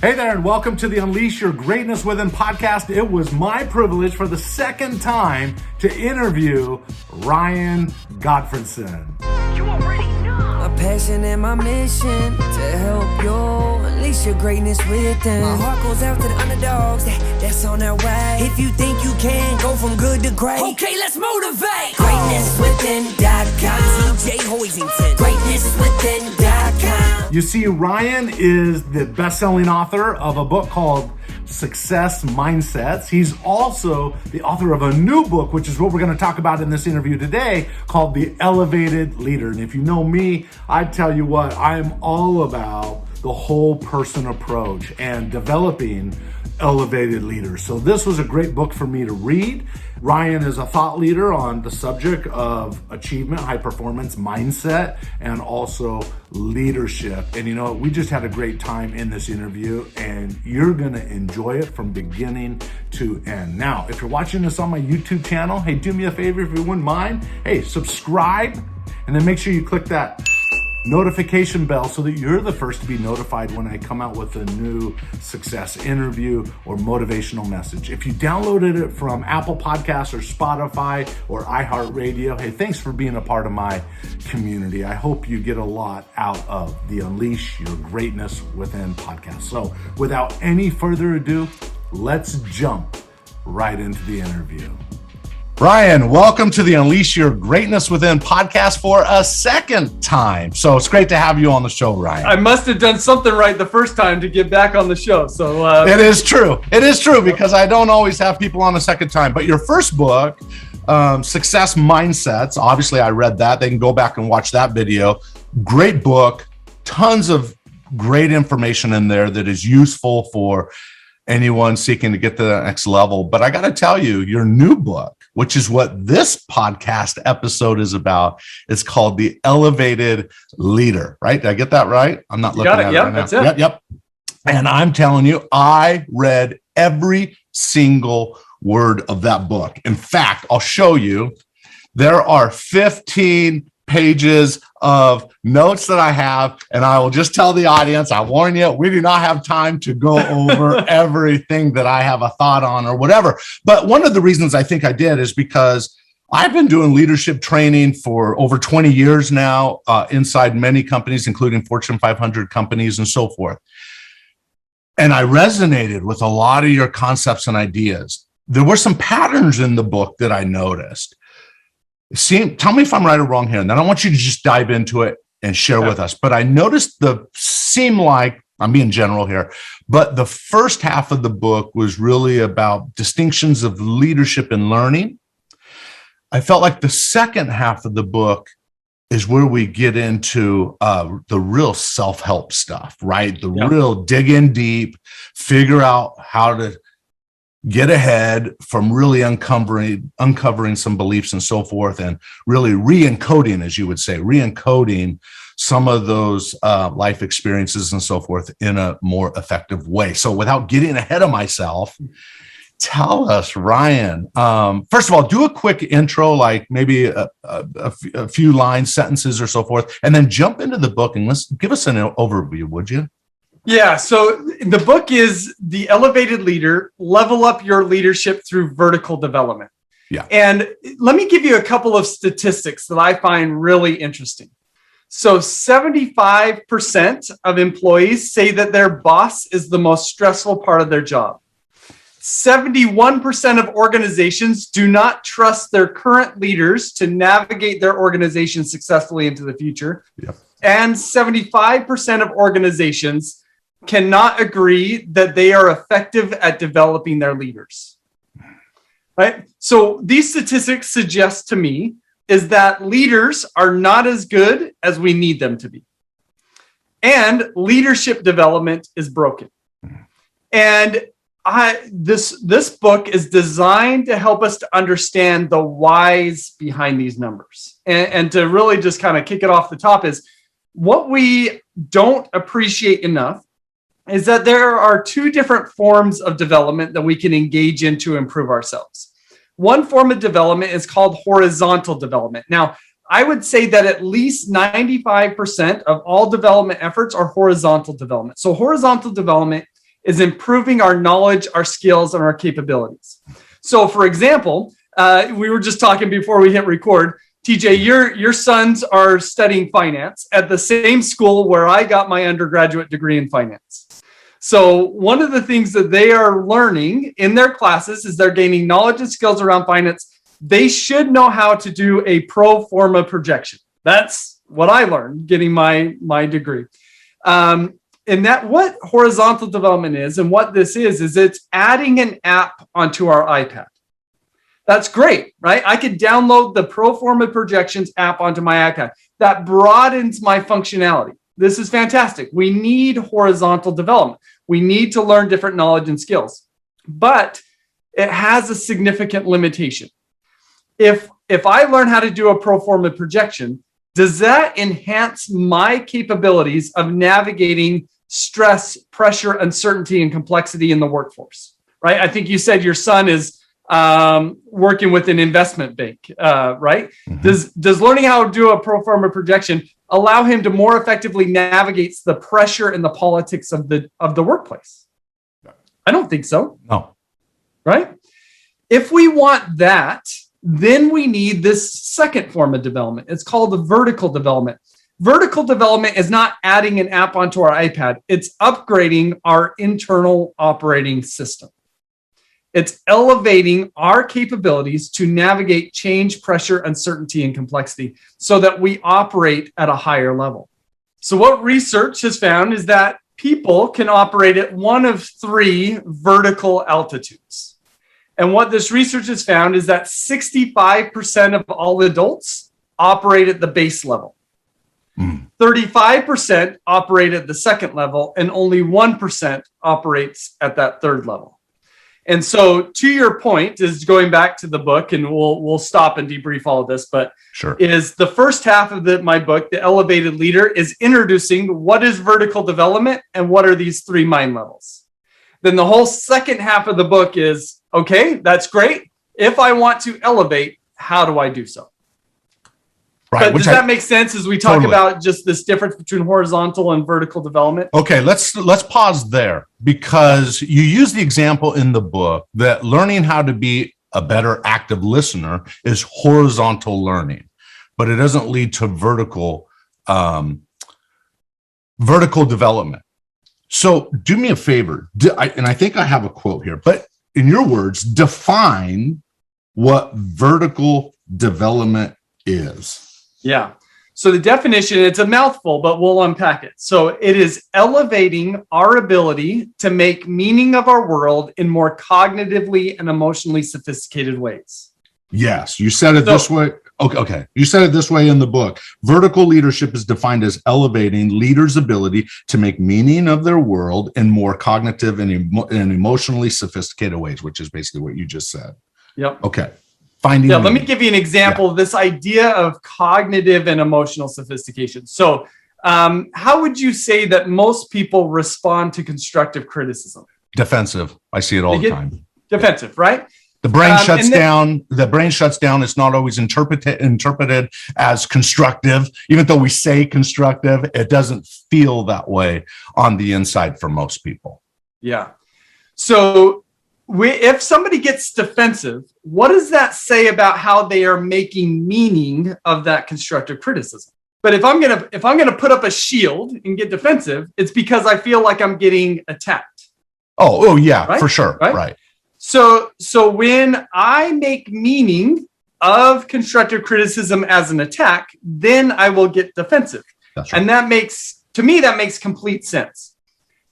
Hey there, and welcome to the Unleash Your Greatness Within podcast. It was my privilege for the second time to interview Ryan Gottfredson. You already know. My passion and my mission to help you unleash your greatness within. My heart goes out to the underdogs that's on their way. If you think you can go from good to great, okay, let's motivate. GreatnessWithin.com. DJ Hoisington. GreatnessWithin.com. You see, Ryan is the best-selling author of a book called Success Mindsets. He's also the author of a new book, which is what we're going to talk about in this interview today, called The Elevated Leader. And if you know me, I tell you what, I'm all about the whole person approach and developing elevated leaders. So this was a great book for me to read. Ryan is a thought leader on the subject of achievement, high performance, mindset, and also leadership. And you know, we just had a great time in this interview, and you're going to enjoy it from beginning to end. Now, if you're watching this on my YouTube channel, hey, do me a favor if you wouldn't mind. Hey, subscribe, and then make sure you click that notification bell so that you're the first to be notified when I come out with a new success interview or motivational message. If you downloaded it from Apple Podcasts or Spotify or iHeartRadio, hey, thanks for being a part of my community. I hope you get a lot out of the Unleash Your Greatness Within podcast. So without any further ado, let's jump right into the interview. Ryan, welcome to the Unleash Your Greatness Within podcast for a second time. So it's great to have you on the show, Ryan. I must have done something right the first time to get back on the show. So It is true because I don't always have people on a second time. But your first book, Success Mindsets, obviously I read that. They can go back and watch that video. Great book, tons of great information in there that is useful for anyone seeking to get to the next level. But I got to tell you, your new book, which is what this podcast episode is about, it's called The Elevated Leader, right? Did I get that right? I'm not looking at it right now. That's it. Yep. And I'm telling you, I read every single word of that book. In fact, I'll show you, there are 15 pages of notes that I have, and I will just tell the audience, I warn you, we do not have time to go over everything that I have a thought on or whatever. But one of the reasons I think I did is because I've been doing leadership training for over 20 years now, inside many companies, including Fortune 500 companies and so forth. And I resonated with a lot of your concepts and ideas. There were some patterns in the book that I noticed. Tell me if I'm right or wrong here, and then I want you to just dive into it and share with us. But I noticed seem like, I'm being general here, but the first half of the book was really about distinctions of leadership and learning. I felt like the second half of the book is where we get into the real self-help stuff, right? The real dig in deep, figure out how to get ahead from really uncovering some beliefs and so forth, and really re-encoding, as you would say, re-encoding some of those life experiences and so forth in a more effective way. So without getting ahead of myself, tell us, Ryan, first of all, do a quick intro, like maybe a few lines, sentences or so forth, and then jump into the book and let's give us an overview, would you? yeah, so the book is The Elevated Leader, Level Up Your Leadership Through Vertical Development. Yeah. And let me give you a couple of statistics that I find really interesting. So 75% of employees say that their boss is the most stressful part of their job. 71% of organizations do not trust their current leaders to navigate their organization successfully into the future. Yep. And 75% of organizations cannot agree that they are effective at developing their leaders. Right? So these statistics suggest to me is that leaders are not as good as we need them to be. And leadership development is broken. And this book is designed to help us to understand the whys behind these numbers. And to really just kind of kick it off the top is what we don't appreciate enough is that there are two different forms of development that we can engage in to improve ourselves. One form of development is called horizontal development. Now, I would say that at least 95% of all development efforts are horizontal development. So horizontal development is improving our knowledge, our skills, and our capabilities. So, for example, we were just talking before we hit record. TJ, your sons are studying finance at the same school where I got my undergraduate degree in finance. So one of the things that they are learning in their classes is they're gaining knowledge and skills around finance. They should know how to do a pro forma projection. That's what I learned getting my degree. And that what horizontal development is and what this is it's adding an app onto our iPad. That's great, right? I could download the Proforma Projections app onto my iPad. That broadens my functionality. This is fantastic. We need horizontal development. We need to learn different knowledge and skills, but it has a significant limitation. If I learn how to do a Proforma projection, does that enhance my capabilities of navigating stress, pressure, uncertainty, and complexity in the workforce, right? I think you said your son is working with an investment bank, right? Mm-hmm. Does learning how to do a pro forma projection allow him to more effectively navigate the pressure and the politics of the workplace? I don't think so. No. Right? If we want that, then we need this second form of development. It's called the vertical development. Vertical development is not adding an app onto our iPad. It's upgrading our internal operating system. It's elevating our capabilities to navigate change, pressure, uncertainty, and complexity so that we operate at a higher level. So what research has found is that people can operate at one of three vertical altitudes. And what this research has found is that 65% of all adults operate at the base level. 35% operate at the second level, and only 1% operates at that third level. And so to your point is going back to the book, and we'll stop and debrief all of this, but sure. Is the first half of my book, The Elevated Leader, is introducing what is vertical development and what are these three mind levels. Then the whole second half of the book is, okay, that's great. If I want to elevate, how do I do so? Right. But does that make sense as we talk about just this difference between horizontal and vertical development? Okay, let's pause there, because you use the example in the book that learning how to be a better active listener is horizontal learning, but it doesn't lead to vertical development. So do me a favor, and I think I have a quote here, but in your words, define what vertical development is. Yeah. So the definition, it's a mouthful, but we'll unpack it. So it is elevating our ability to make meaning of our world in more cognitively and emotionally sophisticated ways. Yes, you said it this way. Okay. You said it this way in the book. Vertical leadership is defined as elevating leaders' ability to make meaning of their world in more cognitive and emotionally sophisticated ways, which is basically what you just said. Yep. Okay. Let me give you an example of this idea of cognitive and emotional sophistication. So how would you say that most people respond to constructive criticism? Defensive. I see it all the time. Defensive, right? The brain shuts down. The brain shuts down. It's not always interpreted as constructive. Even though we say constructive, it doesn't feel that way on the inside for most people. Yeah. So if somebody gets defensive, what does that say about how they are making meaning of that constructive criticism? But if I'm gonna put up a shield and get defensive, it's because I feel like I'm getting attacked. Oh yeah, right? For sure, right. So when I make meaning of constructive criticism as an attack, then I will get defensive. That's right. And that makes complete sense.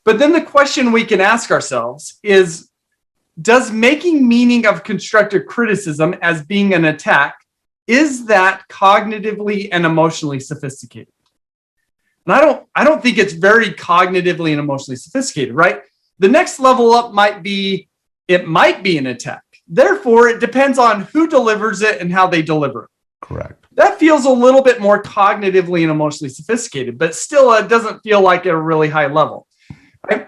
But then the question we can ask ourselves is, does making meaning of constructive criticism as being an attack, is that cognitively and emotionally sophisticated? And I don't think it's very cognitively and emotionally sophisticated, right? The next level up might be an attack. Therefore, it depends on who delivers it and how they deliver it. Correct. That feels a little bit more cognitively and emotionally sophisticated, but still it doesn't feel like at a really high level.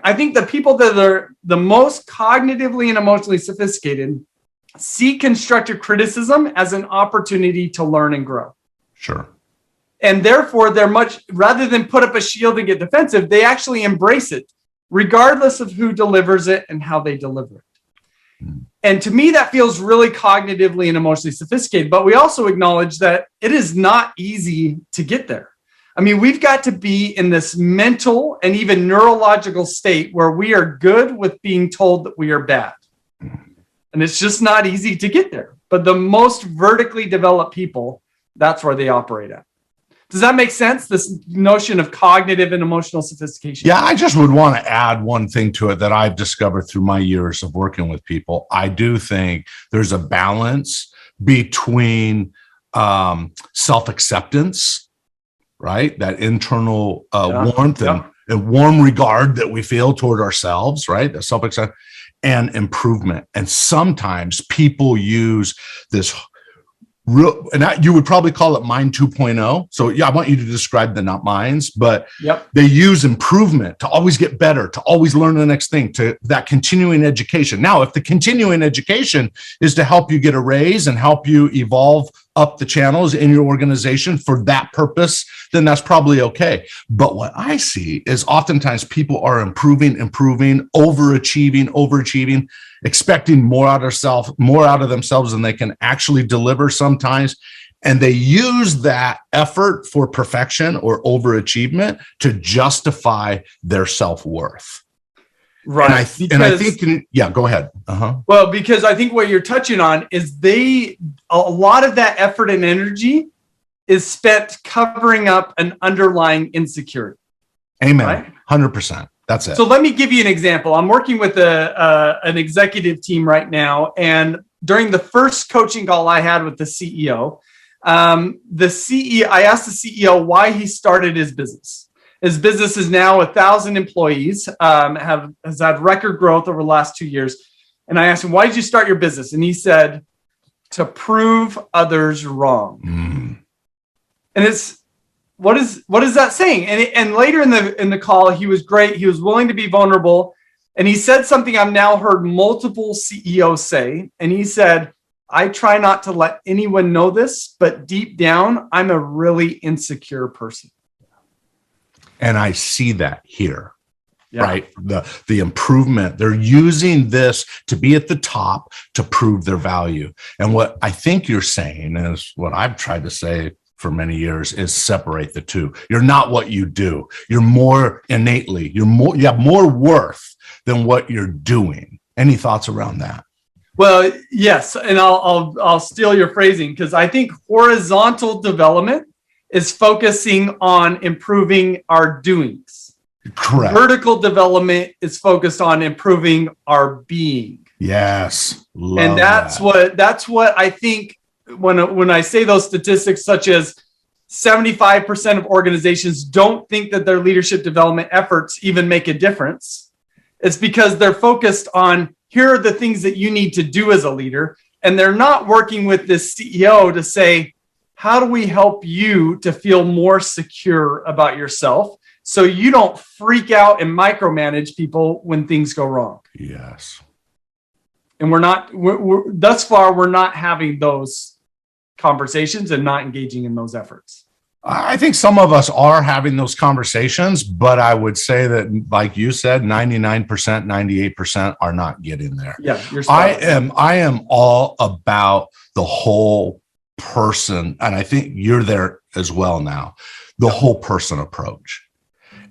I think the people that are the most cognitively and emotionally sophisticated see constructive criticism as an opportunity to learn and grow. Sure. And therefore, they're rather than put up a shield and get defensive, they actually embrace it regardless of who delivers it and how they deliver it. And to me, that feels really cognitively and emotionally sophisticated, but we also acknowledge that it is not easy to get there. I mean, we've got to be in this mental and even neurological state where we are good with being told that we are bad. And it's just not easy to get there. But the most vertically developed people, that's where they operate at. Does that make sense? This notion of cognitive and emotional sophistication? Yeah, I just would want to add one thing to it that I've discovered through my years of working with people. I do think there's a balance between self-acceptance, right? That internal warmth and warm regard that we feel toward ourselves, right? The self-acceptance and improvement. And sometimes people use this you would probably call it mind 2.0. So yeah, I want you to describe the not minds, but they use improvement to always get better, to always learn the next thing, to that continuing education. Now, if the continuing education is to help you get a raise and help you evolve up the channels in your organization for that purpose, then that's probably okay. But what I see is oftentimes people are improving, overachieving, expecting more out of themselves than they can actually deliver sometimes. And they use that effort for perfection or overachievement to justify their self-worth. Right. And I think, yeah, go ahead. Well, because I think what you're touching on is a lot of that effort and energy is spent covering up an underlying insecurity. Amen. Right? 100%. That's it. So let me give you an example. I'm working with an executive team right now. And during the first coaching call I had with the CEO, I asked the CEO why he started his business. His business is now 1,000 employees, has had record growth over the last 2 years. And I asked him, why did you start your business? And he said, to prove others wrong. And it's, what is that saying? And later in the call, he was great. He was willing to be vulnerable. And he said something I've now heard multiple CEOs say. And he said, I try not to let anyone know this, but deep down, I'm a really insecure person. And I see that here, right? The improvement, they're using this to be at the top to prove their value. And what I think you're saying is what I've tried to say for many years is separate the two. You're not what you do. You're more innately, you have more worth than what you're doing. Any thoughts around that? Well, yes. And I'll steal your phrasing because I think horizontal development is focusing on improving our doings. Correct. Vertical development is focused on improving our being. Yes. And that's what I think when I say those statistics, such as 75% of organizations don't think that their leadership development efforts even make a difference. It's because they're focused on, here are the things that you need to do as a leader. And they're not working with this CEO to say, how do we help you to feel more secure about yourself so you don't freak out and micromanage people when things go wrong? Yes. And thus far, we're not having those conversations and not engaging in those efforts. I think some of us are having those conversations, but I would say that, like you said, 99%, 98% are not getting there. Yeah, I am all about the whole person, and I think you're there as well now, the whole person approach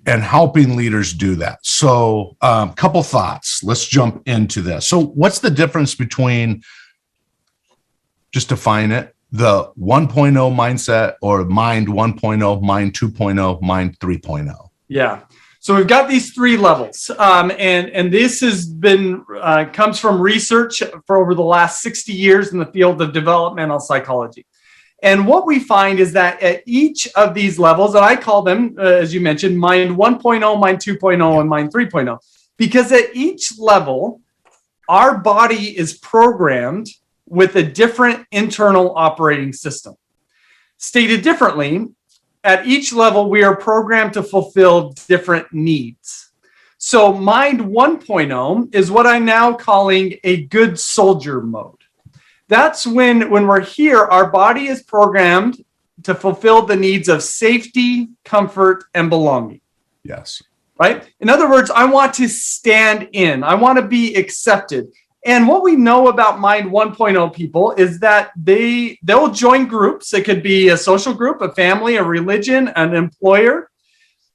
and helping leaders do that. So a couple thoughts. Let's jump into this. So what's the difference between, just define it, the 1.0 mindset or mind 1.0, mind 2.0, mind 3.0? Yeah. So we've got these three levels, and this has been comes from research for over the last 60 years in the field of developmental psychology. And what we find is that at each of these levels, and I call them, as you mentioned, mind 1.0, mind 2.0, and mind 3.0, because at each level, our body is programmed with a different internal operating system. Stated differently, at each level, we are programmed to fulfill different needs. So mind 1.0 is what I'm now calling a good soldier mode. That's when we're here, our body is programmed to fulfill the needs of safety, comfort, and belonging. Yes. right? In other words, I want to stand in. I want to be accepted. And what we know about Mind 1.0 people is that they'll join groups. It could be a social group, a family, a religion, an employer.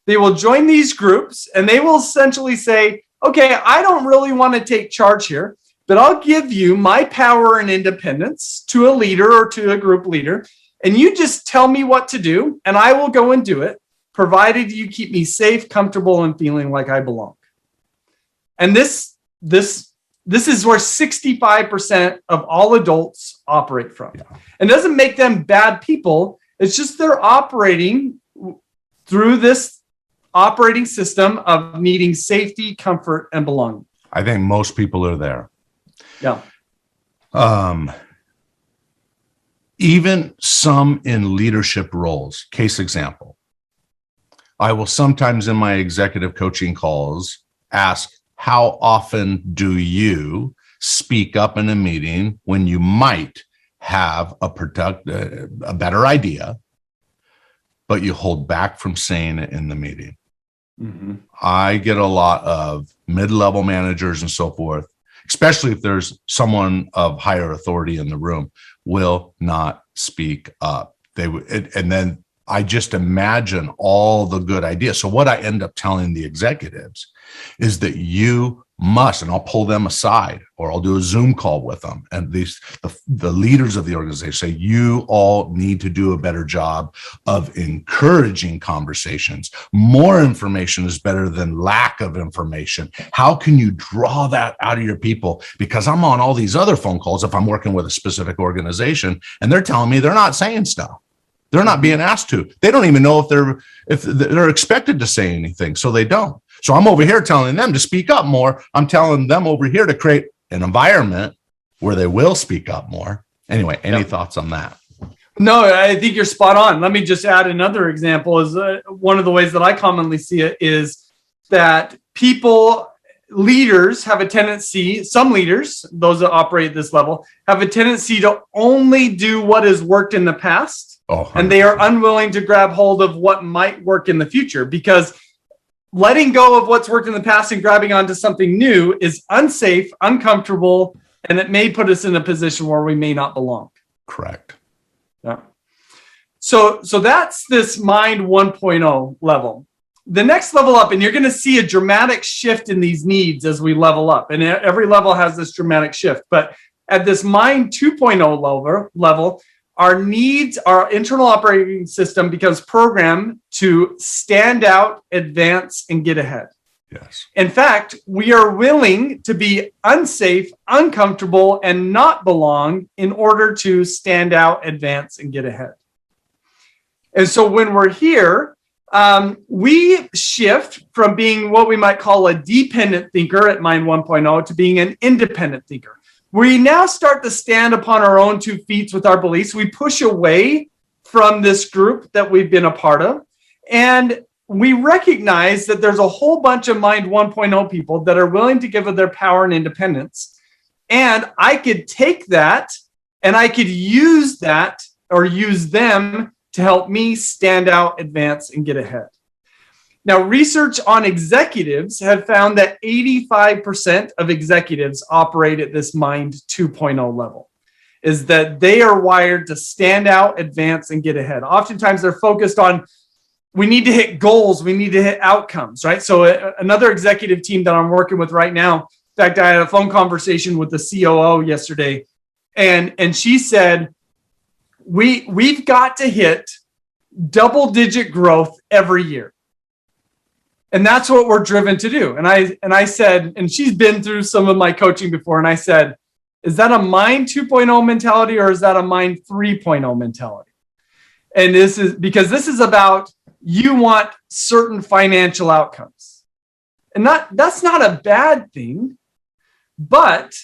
They will join these groups and they will essentially say, okay, I don't really want to take charge here, but I'll give you my power and independence to a leader or to a group leader. And you just tell me what to do and I will go and do it, provided you keep me safe, comfortable, and feeling like I belong. And this is where 65% of all adults operate from. Yeah. And it doesn't make them bad people. It's just they're operating through this operating system of needing safety, comfort, and belonging. I think most people are there. Yeah. Even some in leadership roles. Case example. I will sometimes in my executive coaching calls ask, how often do you speak up in a meeting when you might have a better idea, but you hold back from saying it in the meeting? Mm-hmm. I get a lot of mid-level managers and so forth, especially if there's someone of higher authority in the room, will not speak up. And then I just imagine all the good ideas. So what I end up telling the executives is that you must, and I'll pull them aside or I'll do a Zoom call with them. And the leaders of the organization say, you all need to do a better job of encouraging conversations. More information is better than lack of information. How can you draw that out of your people? Because I'm on all these other phone calls if I'm working with a specific organization and they're telling me they're not saying stuff. They're not being asked to. They don't even know if they're expected to say anything, so they don't. So I'm over here telling them to speak up more. I'm telling them over here to create an environment where they will speak up more. Anyway, any thoughts on that? No, I think you're spot on. Let me just add another example. Is one of the ways that I commonly see it is that leaders have a tendency, some leaders, those that operate at this level, have a tendency to only do what has worked in the past. And they are unwilling to grab hold of what might work in the future, because letting go of what's worked in the past and grabbing onto something new is unsafe, uncomfortable, and it may put us in a position where we may not belong. Correct. Yeah. So that's this Mind 1.0 level. The next level up, and you're going to see a dramatic shift in these needs as we level up. And every level has this dramatic shift. But at this Mind 2.0 level, our needs, our internal operating system becomes programmed to stand out, advance, and get ahead. Yes. In fact, we are willing to be unsafe, uncomfortable, and not belong in order to stand out, advance, and get ahead. And so when we're here, we shift from being what we might call a dependent thinker at Mind 1.0 to being an independent thinker. We now start to stand upon our own 2 feet with our beliefs. We push away from this group that we've been a part of. And we recognize that there's a whole bunch of Mind 1.0 people that are willing to give of their power and independence. And I could take that and I could use that or use them to help me stand out, advance, and get ahead. Now, research on executives have found that 85% of executives operate at this Mind 2.0 level, is that they are wired to stand out, advance, and get ahead. Oftentimes, they're focused on, we need to hit goals, we need to hit outcomes, right? So another executive team that I'm working with right now, in fact, I had a phone conversation with the COO yesterday, and she said, we've got to hit double-digit growth every year. And that's what we're driven to do. And I said, and she's been through some of my coaching before, and I said, is that a Mind 2.0 mentality or is that a Mind 3.0 mentality? And this is about, you want certain financial outcomes. And that's not a bad thing, but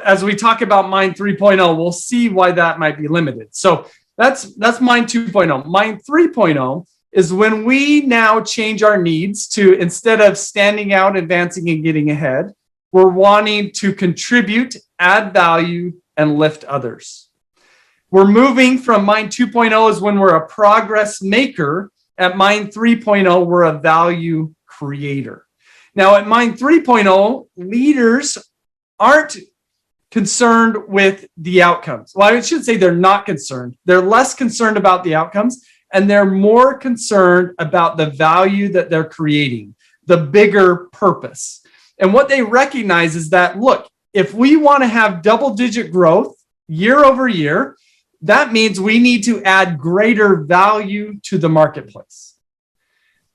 as we talk about Mind 3.0, we'll see why that might be limited. So that's Mind 2.0. Mind 3.0 is when we now change our needs to, instead of standing out, advancing, and getting ahead, we're wanting to contribute, add value, and lift others. We're moving from Mind 2.0 is when we're a progress maker. At Mind 3.0, we're a value creator. Now at Mind 3.0, leaders aren't concerned with the outcomes. Well, I should say they're not concerned. They're less concerned about the outcomes, and they're more concerned about the value that they're creating, the bigger purpose. And what they recognize is that, look, if we want to have double-digit growth year over year, that means we need to add greater value to the marketplace.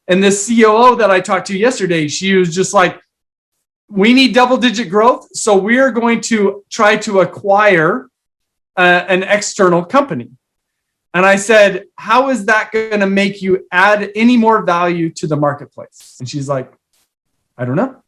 And this COO that I talked to yesterday, she was just like, we need double-digit growth, so we are going to try to acquire an external company. And I said, how is that going to make you add any more value to the marketplace? And she's like, I don't know.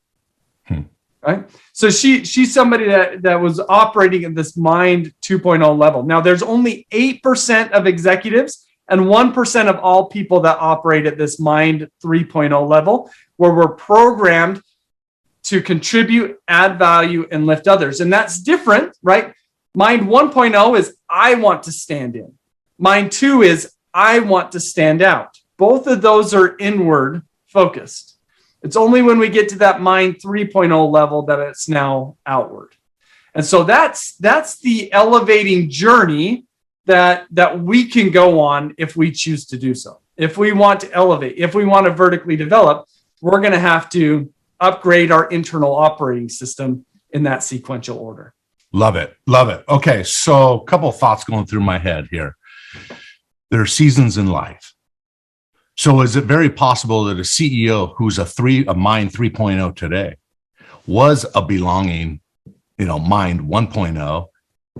Right? So she's somebody that was operating at this Mind 2.0 level. Now, there's only 8% of executives and 1% of all people that operate at this Mind 3.0 level, where we're programmed to contribute, add value, and lift others. And that's different, right? Mind 1.0 is I want to stand in. Mind 2 is I want to stand out. Both of those are inward focused. It's only when we get to that Mind 3.0 level that it's now outward. And so that's the elevating journey that we can go on if we choose to do so. If we want to elevate, if we want to vertically develop, we're going to have to upgrade our internal operating system in that sequential order. Love it. Love it. Okay. So a couple of thoughts going through my head here. There are seasons in life. So is it very possible that a CEO who's a Mind 3.0 today was a belonging, Mind 1.0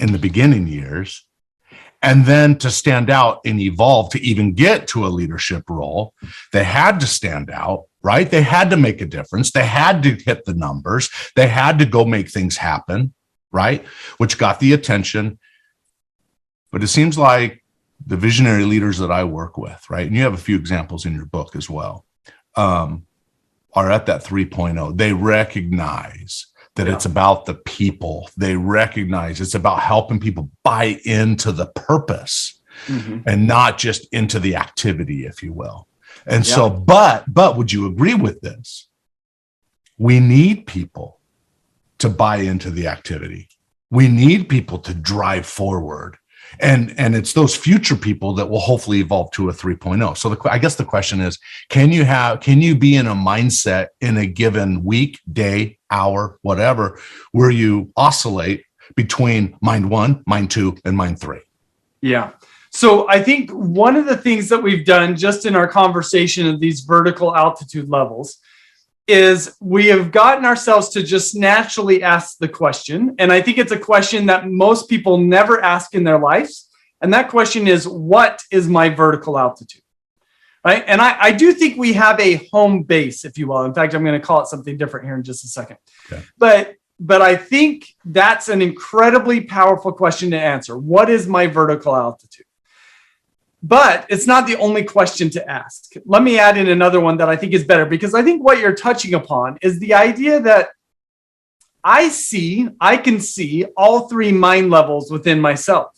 in the beginning years, and then to stand out and evolve to even get to a leadership role, they had to stand out, right? They had to make a difference. They had to hit the numbers. They had to go make things happen, right? Which got the attention. But it seems like the visionary leaders that I work with, right? And you have a few examples in your book as well, are at that 3.0. They recognize that it's about the people. They recognize it's about helping people buy into the purpose and not just into the activity, if you will. And so, but would you agree with this? We need people to buy into the activity. We need people to drive forward. And it's those future people that will hopefully evolve to a 3.0. So I guess the question is, can you be in a mindset in a given week, day, hour, whatever, where you oscillate between Mind 1, Mind 2, and Mind 3? Yeah. So I think one of the things that we've done just in our conversation of these vertical altitude levels is we have gotten ourselves to just naturally ask the question. And I think it's a question that most people never ask in their lives. And that question is, what is my vertical altitude? Right? And I do think we have a home base, if you will. In fact, I'm going to call it something different here in just a second. Okay. But I think that's an incredibly powerful question to answer. What is my vertical altitude? But it's not the only question to ask. Let me add in another one that I think is better, because I think what you're touching upon is the idea that I can see all three mind levels within myself.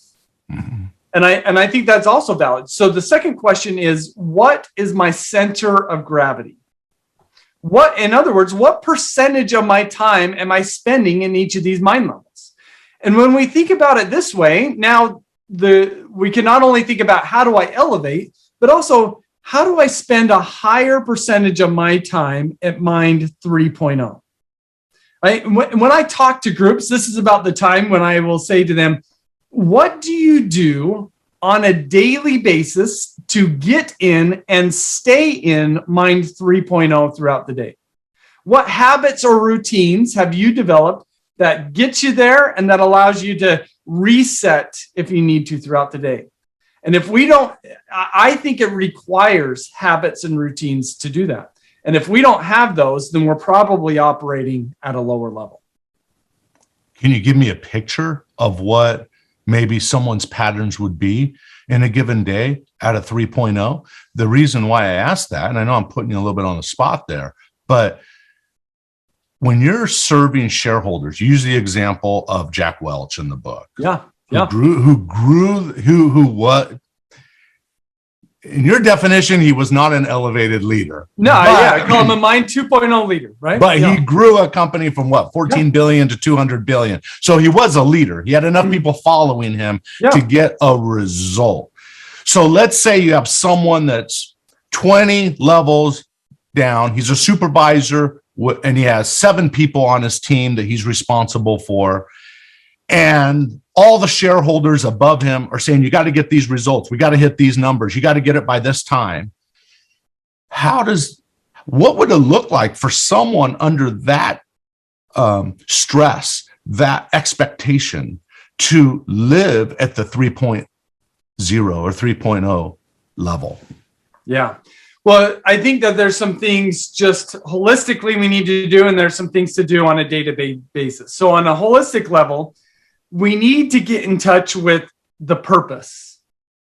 Mm-hmm. And I think that's also valid. So the second question is, what is my center of gravity? In other words, what percentage of my time am I spending in each of these mind levels? And when we think about it this way, now we can not only think about how do I elevate, but also how do I spend a higher percentage of my time at Mind 3.0? Right? When I talk to groups, this is about the time when I will say to them, what do you do on a daily basis to get in and stay in Mind 3.0 throughout the day? What habits or routines have you developed that gets you there and that allows you to reset if you need to throughout the day? And if we don't, I think it requires habits and routines to do that. And if we don't have those, then we're probably operating at a lower level. Can you give me a picture of what maybe someone's patterns would be in a given day at a 3.0? The reason why I asked that, and I know I'm putting you a little bit on the spot there, but when you're serving shareholders, use the example of Jack Welch in the book. Yeah. Who in your definition, he was not an elevated leader. No, I call him a Mind 2.0 leader, right? But he grew a company from 14 billion to 200 billion. So he was a leader. He had enough people following him to get a result. So let's say you have someone that's 20 levels down. He's a supervisor and he has 7 people on his team that he's responsible for. And all the shareholders above him are saying, you got to get these results. We got to hit these numbers. You got to get it by this time. What would it look like for someone under that stress, that expectation to live at the 3.0 or 3.0 level? Yeah. Well, I think that there's some things just holistically we need to do, and there's some things to do on a day-to-day basis. So on a holistic level, we need to get in touch with the purpose.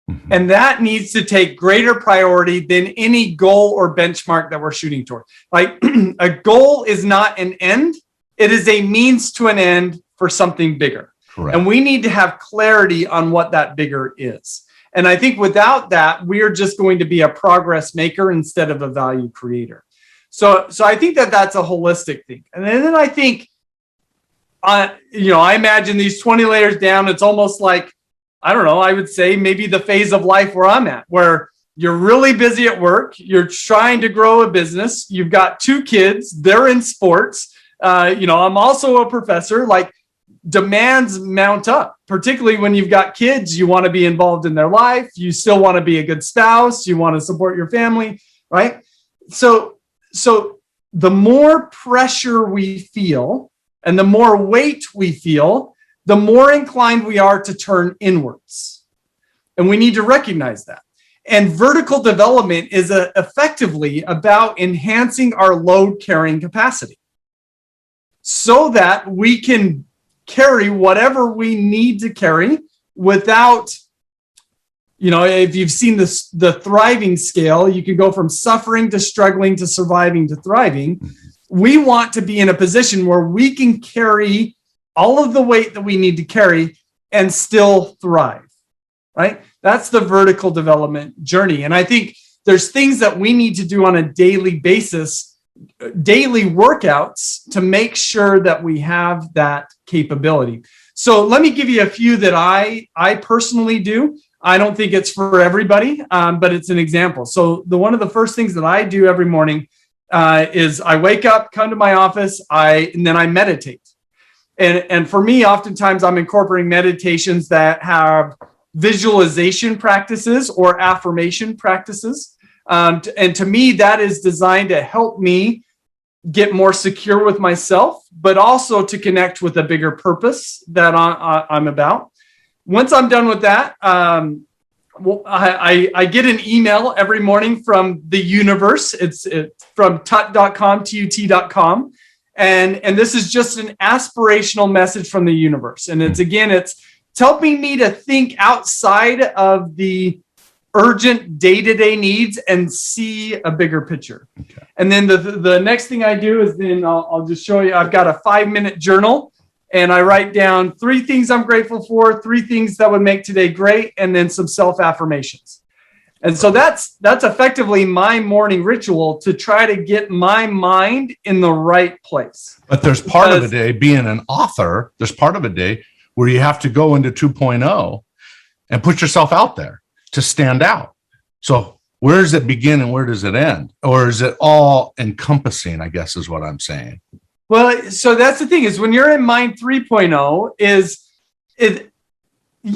Mm-hmm. And that needs to take greater priority than any goal or benchmark that we're shooting toward. Like a goal is not an end. It is a means to an end for something bigger. Correct. And we need to have clarity on what that bigger is. And I think without that, we are just going to be a progress maker instead of a value creator. So I think that that's a holistic thing. And then I think, I imagine these 20 layers down, it's almost like, I don't know, I would say maybe the phase of life where I'm at, where you're really busy at work, you're trying to grow a business, you've got 2 kids, they're in sports, I'm also a professor, like demands mount up, particularly when you've got kids, you want to be involved in their life, you still want to be a good spouse, you want to support your family, right? So the more pressure we feel, and the more weight we feel, the more inclined we are to turn inwards. And we need to recognize that. And vertical development is effectively about enhancing our load carrying capacity so that we can carry whatever we need to carry without, if you've seen the thriving scale, you can go from suffering to struggling to surviving to thriving. We want to be in a position where we can carry all of the weight that we need to carry and still thrive, right? That's the vertical development journey. And I think there's things that we need to do on a daily basis, daily workouts, to make sure that we have that capability. So let me give you a few that I personally do. I don't think it's for everybody, but it's an example. So one of the first things that I do every morning is I wake up, come to my office, and then I meditate. And for me, oftentimes I'm incorporating meditations that have visualization practices or affirmation practices. And to me, that is designed to help me get more secure with myself, but also to connect with a bigger purpose that I'm about. Once I'm done with that, I get an email every morning from the universe. It's from tut.com, TUT.com. And this is just an aspirational message from the universe. And it's helping me to think outside of the urgent day-to-day needs and see a bigger picture. Okay. And then the next thing I do is then I'll just show you, I've got a 5-minute journal. And I write down 3 things I'm grateful for, 3 things that would make today great, and then some self-affirmations. And so that's effectively my morning ritual to try to get my mind in the right place. But there's part of a day, being an author, there's part of a day where you have to go into 2.0 and put yourself out there to stand out. So where does it begin and where does it end? Or is it all encompassing, I guess is what I'm saying. Well, so that's the thing is when you're in Mind 3.0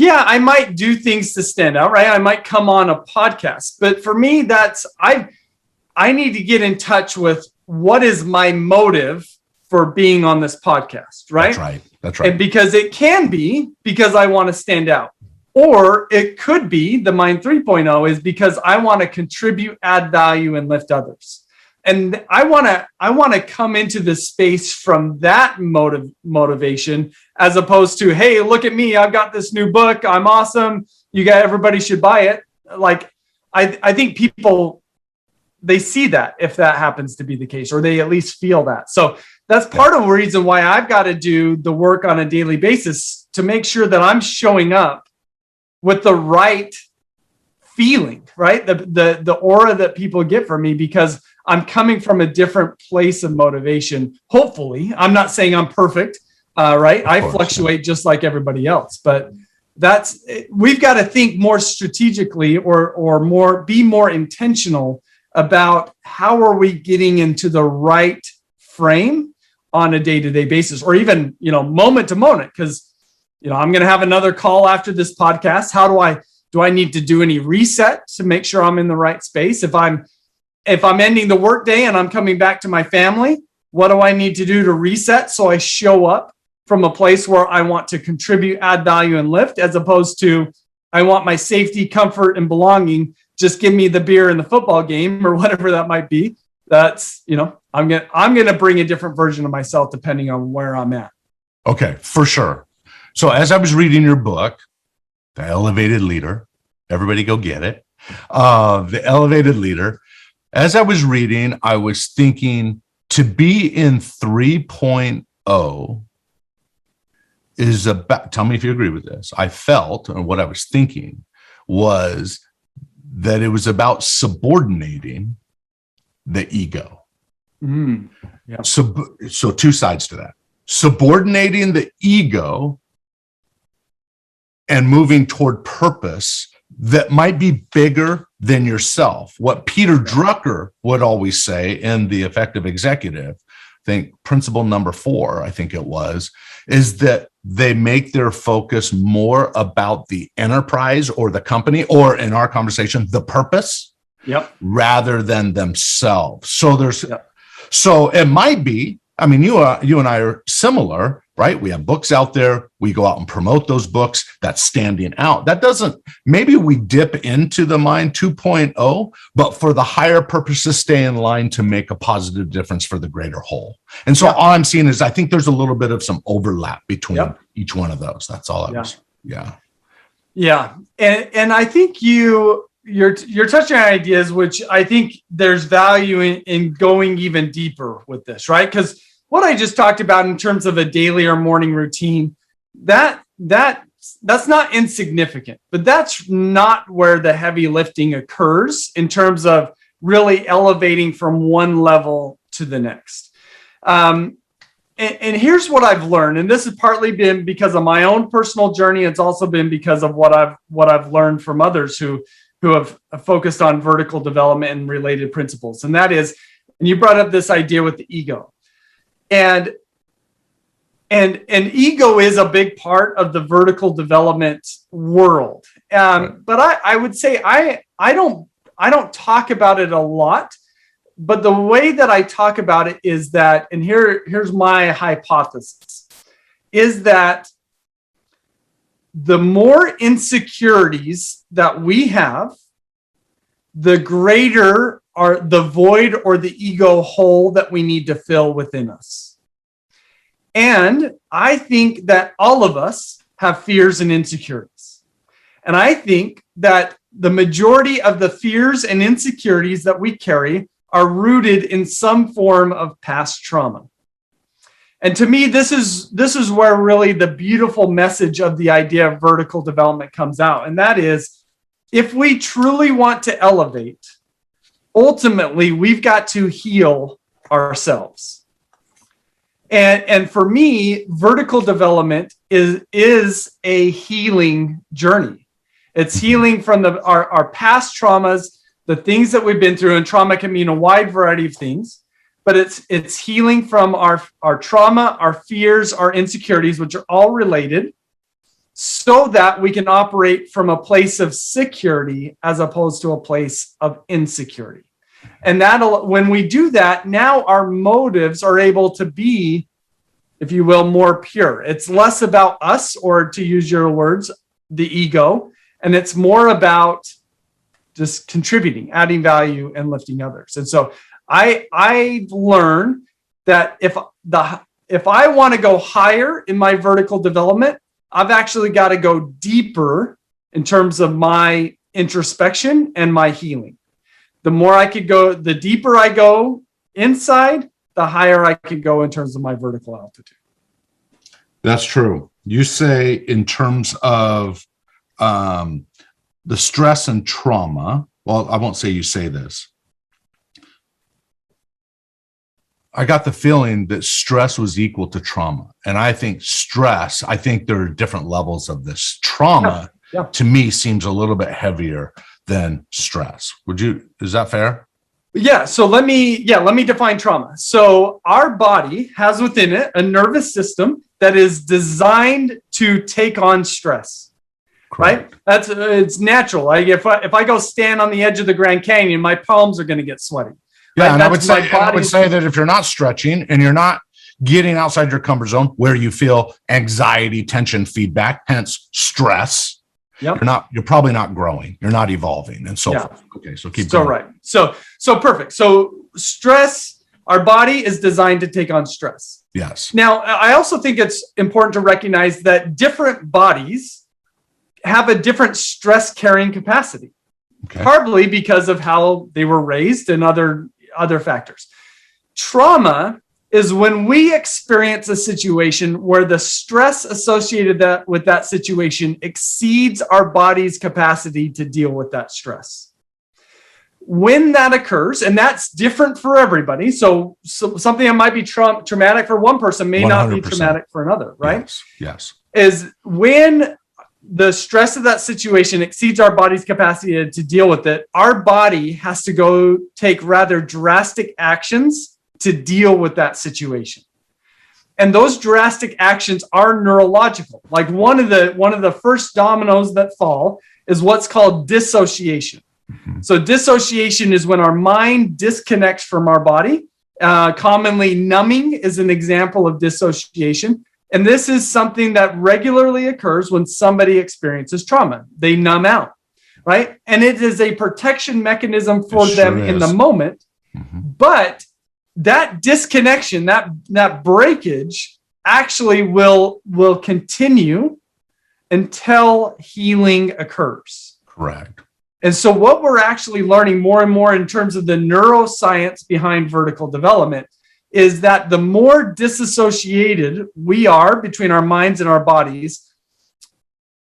I might do things to stand out, right? I might come on a podcast, but for me, I need to get in touch with what is my motive for being on this podcast, right? That's right. And because it can be because I want to stand out, or it could be the Mind 3.0 is because I want to contribute, add value, and lift others. And I want to come into this space from that motivation, as opposed to, hey, look at me, I've got this new book, I'm awesome, everybody should buy it. Like, I think people, they see that if that happens to be the case, or they at least feel that. So that's part of the reason why I've got to do the work on a daily basis to make sure that I'm showing up with the right feeling, right? The aura that people get from me, because I'm coming from a different place of motivation. Hopefully, I'm not saying I'm perfect, right? I fluctuate just like everybody else, but we've got to think more strategically or be more intentional about how are we getting into the right frame on a day-to-day basis, or even, moment to moment. Because, I'm going to have another call after this podcast. Do I need to do any reset to make sure I'm in the right space? If I'm ending the workday and I'm coming back to my family, what do I need to do to reset so I show up from a place where I want to contribute, add value, and lift, as opposed to I want my safety, comfort, and belonging. Just give me the beer in the football game or whatever that might be. That's, I'm going to bring a different version of myself depending on where I'm at. Okay, for sure. So as I was reading your book, The Elevated Leader, everybody go get it. The Elevated Leader. As I was reading, I was thinking to be in 3.0 is about, tell me if you agree with this. I felt, and what I was thinking was that it was about subordinating the ego. Yeah. So two sides to that. Subordinating the ego and moving toward purpose that might be bigger than yourself. What Peter Drucker would always say in The Effective Executive, I think principle number 4, I think it was, is that they make their focus more about the enterprise or the company, or in our conversation, the purpose, rather than themselves. So it might be, you and I are similar, right? We have books out there. We go out and promote those books. That's standing out. That doesn't, maybe we dip into the mind 2.0, but for the higher purposes, stay in line to make a positive difference for the greater whole. And so all I'm seeing is I think there's a little bit of some overlap between each one of those. That's all I was. Yeah. And I think you're touching on ideas, which I think there's value in going even deeper with this, right? Because what I just talked about in terms of a daily or morning routine, that's not insignificant, but that's not where the heavy lifting occurs in terms of really elevating from one level to the next. And here's what I've learned, and this has partly been because of my own personal journey. It's also been because of what I've learned from others who have focused on vertical development and related principles. And that is, and you brought up this idea with the ego. And ego is a big part of the vertical development world. But I would say I don't talk about it a lot, but the way that I talk about it is that, and here's my hypothesis, is that the more insecurities that we have, the greater are the void or the ego hole that we need to fill within us. And I think that all of us have fears and insecurities. And I think that the majority of the fears and insecurities that we carry are rooted in some form of past trauma. And to me, this is where really the beautiful message of the idea of vertical development comes out. And that is, if we truly want to elevate, ultimately, we've got to heal ourselves. And for me, vertical development is a healing journey. It's healing from our past traumas, the things that we've been through, and trauma can mean a wide variety of things. But it's healing from our trauma, our fears, our insecurities, which are all related, so that we can operate from a place of security as opposed to a place of insecurity. And when we do that, now our motives are able to be, if you will, more pure. It's less about us, or to use your words, the ego, and it's more about just contributing, adding value, and lifting others. And so I learned that if I want to go higher in my vertical development, I've actually got to go deeper in terms of my introspection and my healing. The more I could go, the deeper I go inside, the higher I could go in terms of my vertical altitude. That's true. You say in terms of the stress and trauma, well, I won't say you say this. I got the feeling that stress was equal to trauma. And I think there are different levels of this. Trauma, to me, seems a little bit heavier than stress. Is that fair? Yeah. So let me define trauma. So our body has within it a nervous system that is designed to take on stress. Correct. Right? It's natural. Like if I go stand on the edge of the Grand Canyon, my palms are going to get sweaty. Yeah, right? and I would say that if you're not stretching and you're not getting outside your comfort zone where you feel anxiety, tension, feedback, hence stress, you're probably not growing, you're not evolving, and so forth. Okay, so keep going. Right. So perfect. So stress, our body is designed to take on stress. Yes. Now, I also think it's important to recognize that different bodies have a different stress carrying capacity. Okay. Partly because of how they were raised and other factors. Trauma is when we experience a situation where the stress associated with that situation exceeds our body's capacity to deal with that stress. When that occurs, and that's different for everybody, so something that might be traumatic for one person may 100%. Not be traumatic for another, right? Yes. Is when the stress of that situation exceeds our body's capacity to deal with it, our body has to go take rather drastic actions to deal with that situation. And those drastic actions are neurological. Like one of the first dominoes that fall is what's called dissociation. Mm-hmm. So dissociation is when our mind disconnects from our body. Commonly numbing is an example of dissociation. And this is something that regularly occurs when somebody experiences trauma. They numb out, right? And it is a protection mechanism for them in the moment. Mm-hmm. But that disconnection, that breakage actually will continue until healing occurs. Correct. And so what we're actually learning more and more in terms of the neuroscience behind vertical development is that the more disassociated we are between our minds and our bodies,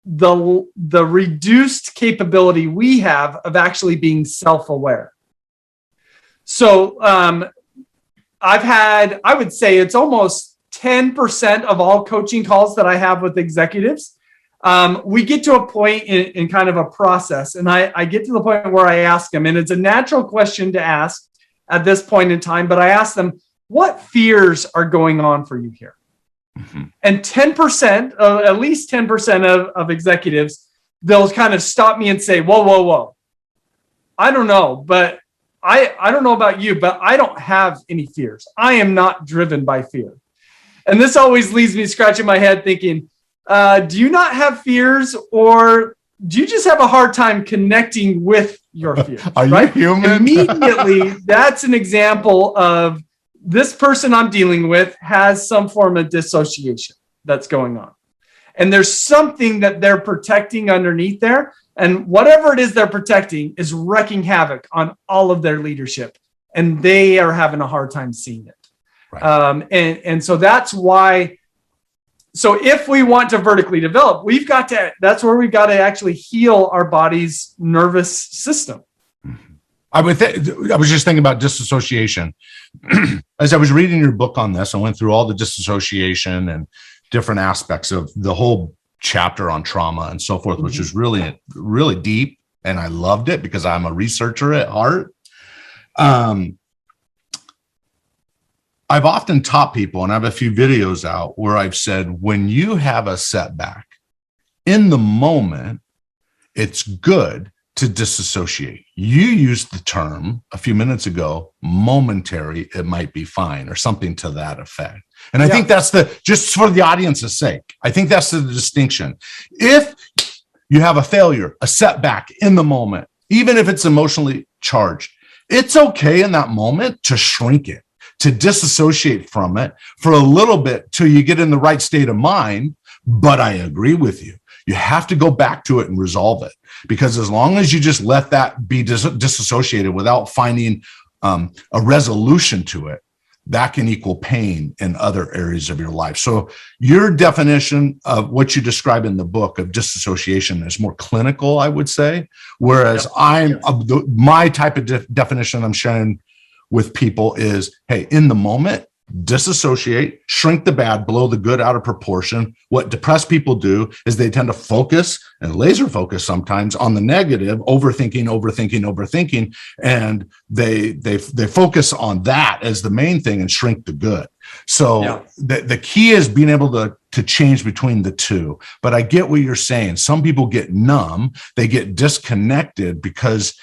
the reduced capability we have of actually being self-aware. So I would say it's almost 10% of all coaching calls that I have with executives. We get to a point in kind of a process, and I get to the point where I ask them, and it's a natural question to ask at this point in time, but I ask them, what fears are going on for you here? Mm-hmm. And 10%, at least 10% of executives, they'll kind of stop me and say, whoa. I don't know, but I don't know about you, but I don't have any fears. I am not driven by fear. And this always leaves me scratching my head thinking, do you not have fears, or do you just have a hard time connecting with your fears? Are you human? Immediately, that's an example of this person I'm dealing with has some form of dissociation that's going on. And there's something that they're protecting underneath there. And whatever it is they're protecting is wreaking havoc on all of their leadership. And they are having a hard time seeing it. Right. And so that's why. So if we want to vertically develop, that's where we've got to actually heal our body's nervous system. I was just thinking about disassociation. As I was reading your book on this, I went through all the disassociation and different aspects of the whole chapter on trauma and so forth, mm-hmm. which is really, really deep. And I loved it because I'm a researcher at heart. I've often taught people, and I have a few videos out where I've said, when you have a setback in the moment, it's good to disassociate. You used the term a few minutes ago, momentary, it might be fine, or something to that effect. And I think that's just for the audience's sake, I think that's the distinction. If you have a failure, a setback in the moment, even if it's emotionally charged, it's okay in that moment to shrink it, to disassociate from it for a little bit till you get in the right state of mind. But I agree with you. You have to go back to it and resolve it, because as long as you just let that be disassociated without finding a resolution to it, that can equal pain in other areas of your life. So your definition of what you describe in the book of disassociation is more clinical, I would say, whereas my type of definition I'm sharing with people is, hey, in the moment, disassociate, shrink the bad, blow the good out of proportion. What depressed people do is they tend to focus and laser focus sometimes on the negative, overthinking, and they focus on that as the main thing and shrink the good. So the key is being able to change between the two. But I get what you're saying. Some people get numb, they get disconnected because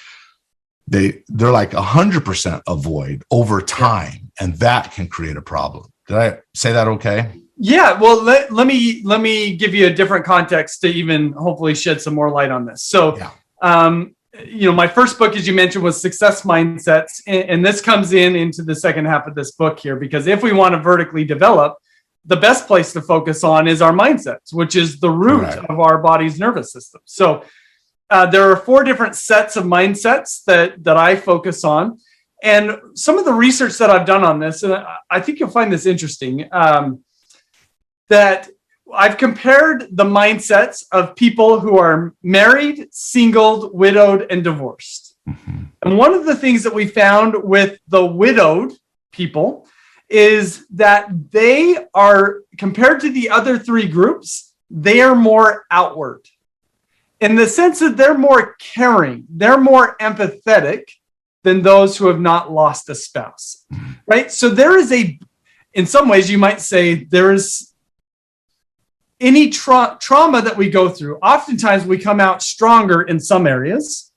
they're like 100% avoid over time, and that can create a problem. Did I say that okay? Yeah. Well, let me give you a different context to even hopefully shed some more light on this. So, my first book, as you mentioned, was Success Mindsets, and this comes into the second half of this book here, because if we want to vertically develop, the best place to focus on is our mindsets, which is the root of our body's nervous system. So, there are 4 different sets of mindsets that I focus on. And some of the research that I've done on this, and I think you'll find this interesting, that I've compared the mindsets of people who are married, singled, widowed, and divorced. Mm-hmm. And one of the things that we found with the widowed people is that they are, compared to the other 3 groups, they are more outward, in the sense that they're more caring, they're more empathetic than those who have not lost a spouse, right? So there is in some ways, you might say there is any trauma that we go through. Oftentimes we come out stronger in some areas,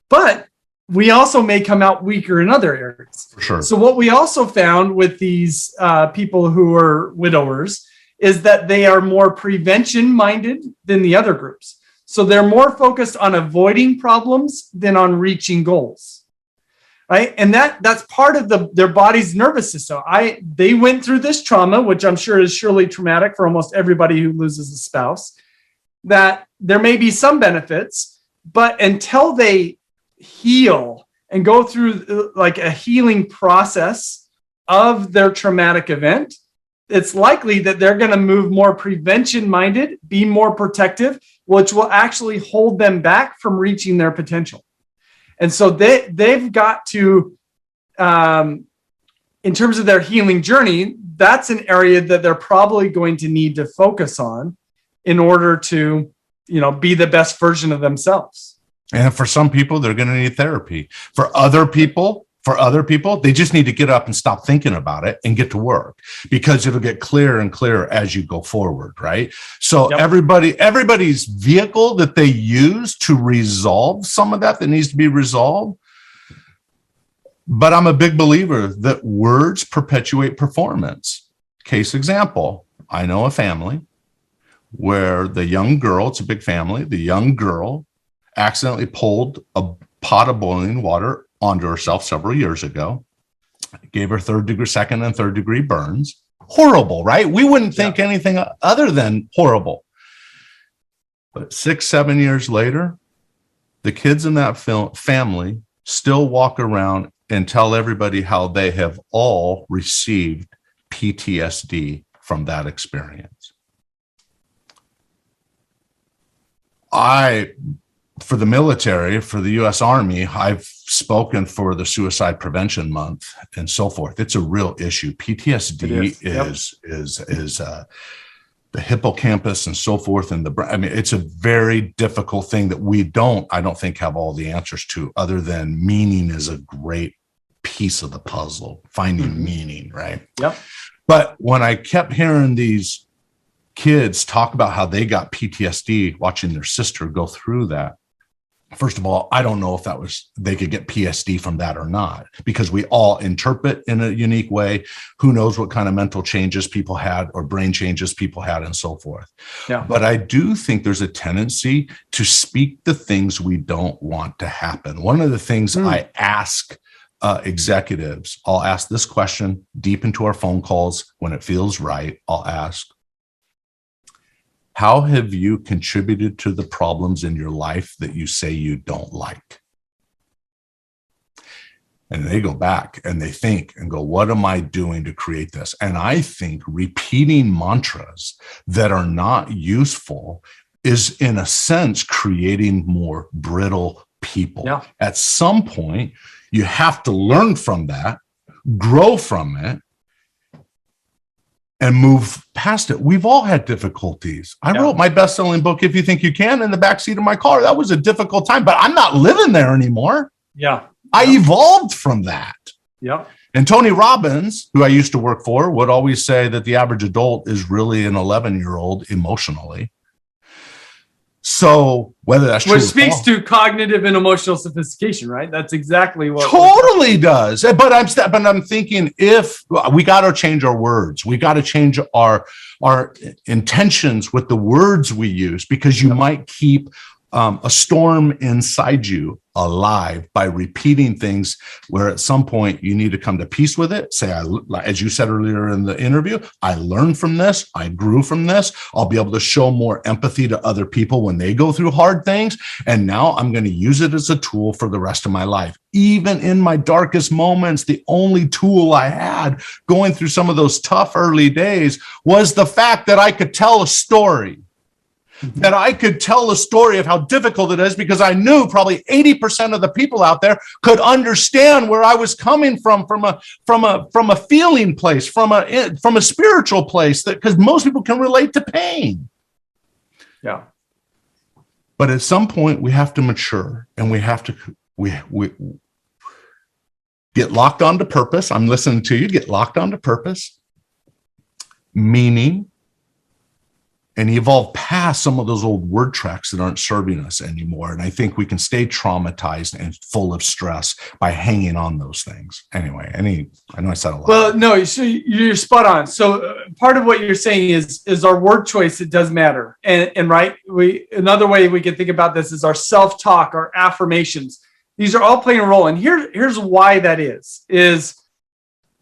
but we also may come out weaker in other areas. For sure. So what we also found with these people who are widowers is that they are more prevention-minded than the other groups. So they're more focused on avoiding problems than on reaching goals, right? And that's part of their body's nervous system. They went through this trauma, which I'm sure is surely traumatic for almost everybody who loses a spouse, that there may be some benefits, but until they heal and go through like a healing process of their traumatic event, it's likely that they're going to move more prevention-minded, be more protective, which will actually hold them back from reaching their potential. And so they've got to, in terms of their healing journey, that's an area that they're probably going to need to focus on in order to, be the best version of themselves. And for some people, they're going to need therapy. For other people, they just need to get up and stop thinking about it and get to work, because it'll get clearer and clearer as you go forward, right? So everybody's vehicle that they use to resolve some of that needs to be resolved. But I'm a big believer that words perpetuate performance. Case example, I know a family where the young girl, it's a big family, the young girl accidentally pulled a pot of boiling water onto herself several years ago. It gave her second and third degree burns. Horrible, right? We wouldn't think anything other than horrible. But 6-7 years later, the kids in that family still walk around and tell everybody how they have all received PTSD from that experience. For the military, for the U.S. Army, I've spoken for the Suicide Prevention Month and so forth. It's a real issue. PTSD is the hippocampus and so forth in the brain. I mean, it's a very difficult thing that I don't think have all the answers to, other than meaning is a great piece of the puzzle, finding meaning, right? Yep. But when I kept hearing these kids talk about how they got PTSD watching their sister go through that, first of all, I don't know if they could get PSD from that or not, because we all interpret in a unique way. Who knows what kind of mental changes people had or brain changes people had and so forth. Yeah. But I do think there's a tendency to speak the things we don't want to happen. One of the things I ask executives, I'll ask this question deep into our phone calls when it feels right. I'll ask, how have you contributed to the problems in your life that you say you don't like? And they go back and they think and go, what am I doing to create this? And I think repeating mantras that are not useful is, in a sense, creating more brittle people. Yeah. At some point, you have to learn from that, grow from it, and move past it. We've all had difficulties. I wrote my best-selling book, If You Think You Can, in the backseat of my car. That was a difficult time, but I'm not living there anymore. Yeah. I evolved from that. Yeah. And Tony Robbins, who I used to work for, would always say that the average adult is really an 11-year-old emotionally. So whether that's true, which speaks to cognitive and emotional sophistication, right? That's exactly what totally does. But I'm thinking, if we got to change our words, we got to change our intentions with the words we use, because you might keep a storm inside you alive by repeating things where at some point you need to come to peace with it. Say, as you said earlier in the interview, I learned from this. I grew from this. I'll be able to show more empathy to other people when they go through hard things. And now I'm going to use it as a tool for the rest of my life. Even in my darkest moments, the only tool I had going through some of those tough early days was the fact that I could tell a story. That I could tell a story of how difficult it is, because I knew probably 80% of the people out there could understand where I was coming from a feeling place, from a spiritual place, that because most people can relate to pain. Yeah. But at some point we have to mature, and we have to we get locked onto purpose. I'm listening to you. Get locked onto purpose, meaning, and evolve past some of those old word tracks that aren't serving us anymore. And I think we can stay traumatized and full of stress by hanging on those things. Anyway, I know I said a lot. Well, no, so you're spot on. So part of what you're saying is our word choice. It does matter. And right, another way we can think about this is our self-talk, our affirmations. These are all playing a role. And here's why that is